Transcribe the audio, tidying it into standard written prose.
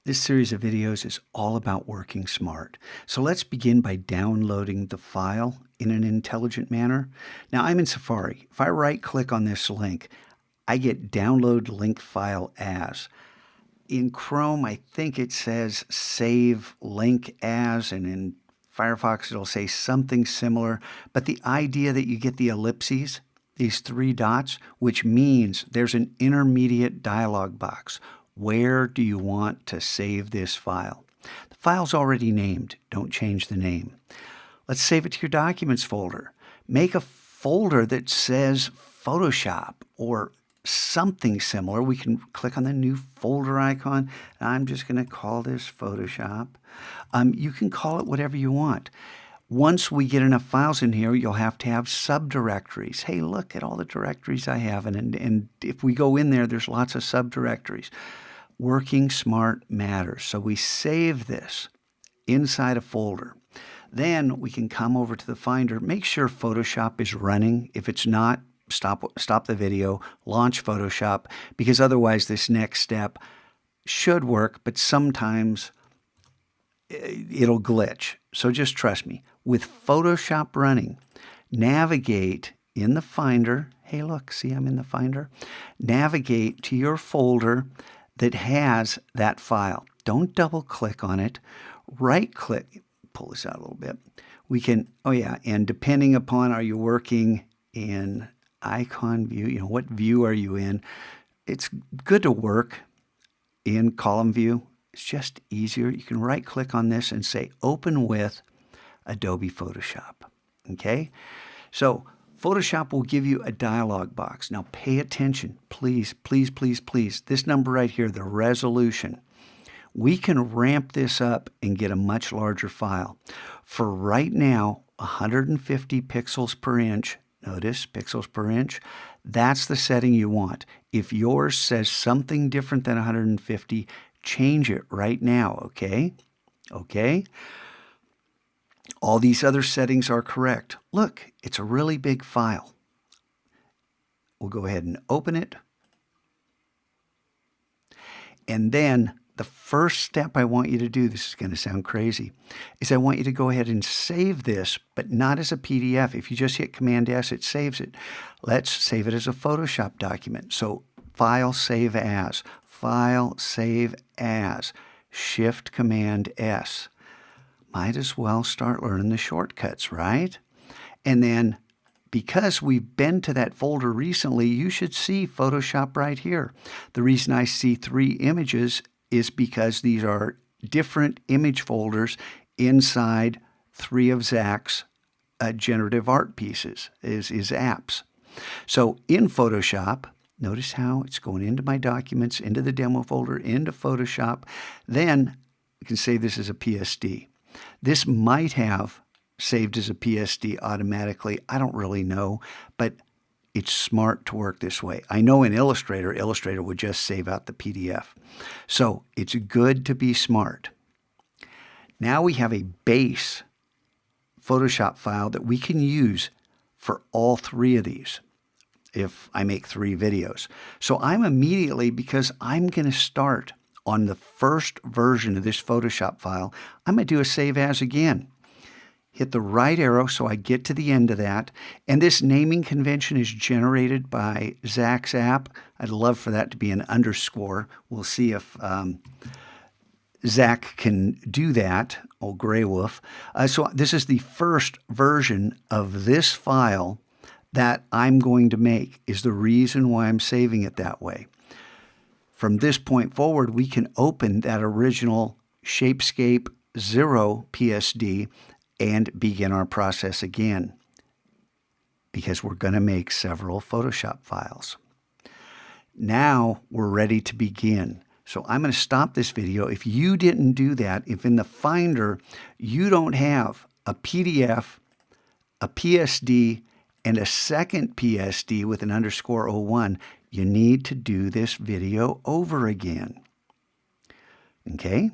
This series of videos is all about working smart. So let's begin by downloading the file in an intelligent manner. Now I'm in Safari. If I right-click on this link, I get download link file as. In Chrome, I think it says save link as, and in Firefox it'll say something similar. But the idea that you get the ellipses, these three dots, which means there's an intermediate dialog box. Where do you want to save this file? The file's already named. Don't change the name. Let's save it to your Documents folder. Make a folder that says Photoshop or something similar. We can click on the new folder icon. I'm just going to call this Photoshop. You can call it whatever you want. Once we get enough files in here, you'll have to have subdirectories. Hey, look at all the directories I have. And if we go in there, there's lots of subdirectories. Working smart matters. So we save this inside a folder. Then we can come over to the Finder. Make sure Photoshop is running. If it's not, stop the video, launch Photoshop, because otherwise this next step should work, but sometimes it'll glitch. So just trust me. With Photoshop running, navigate in the Finder. Hey, look, see, I'm in the Finder. Navigate to your folder that has that file. Don't double click on it. Right click, pull this out a little bit. We can, oh yeah, and depending upon, are you working in icon view, what view are you in? It's good to work in column view. It's just easier. You can right click on this and say open with Adobe Photoshop. Okay? So Photoshop will give you a dialog box. Now pay attention, please, please, please, please. This number right here, the resolution. We can ramp this up and get a much larger file. For right now, 150 pixels per inch, notice pixels per inch, that's the setting you want. If yours says something different than 150, change it right now, okay? Okay? All these other settings are correct. Look, it's a really big file. We'll go ahead and open it. And then the first step I want you to do, this is going to sound crazy, is I want you to go ahead and save this, but not as a PDF. If you just hit Command S, it saves it. Let's save it as a Photoshop document. So File, Save As. File, Save As. Shift Command S. Might as well start learning the shortcuts, right? And then because we've been to that folder recently, you should see Photoshop right here. The reason I see 3 images is because these are different image folders inside 3 of Zach's generative art pieces, is apps. So in Photoshop, notice how it's going into my documents, into the demo folder, into Photoshop. Then we can save this as a PSD. This might have saved as a PSD automatically. I don't really know, but it's smart to work this way. I know in Illustrator would just save out the PDF. So it's good to be smart. Now we have a base Photoshop file that we can use for all 3 of these if I make 3 videos. So I'm immediately, because I'm going to start on the first version of this Photoshop file, I'm going to do a Save As again. Hit the right arrow so I get to the end of that. And this naming convention is generated by Zach's app. I'd love for that to be an underscore. We'll see if Zach can do that, old Grey Wolf. So this is the first version of this file that I'm going to make, is the reason why I'm saving it that way. From this point forward, we can open that original ShapeScape 0 PSD and begin our process again, because we're going to make several Photoshop files. Now we're ready to begin. So I'm going to stop this video. If you didn't do that, if in the Finder you don't have a PDF, a PSD, and a second PSD with an underscore 01, you need to do this video over again. Okay?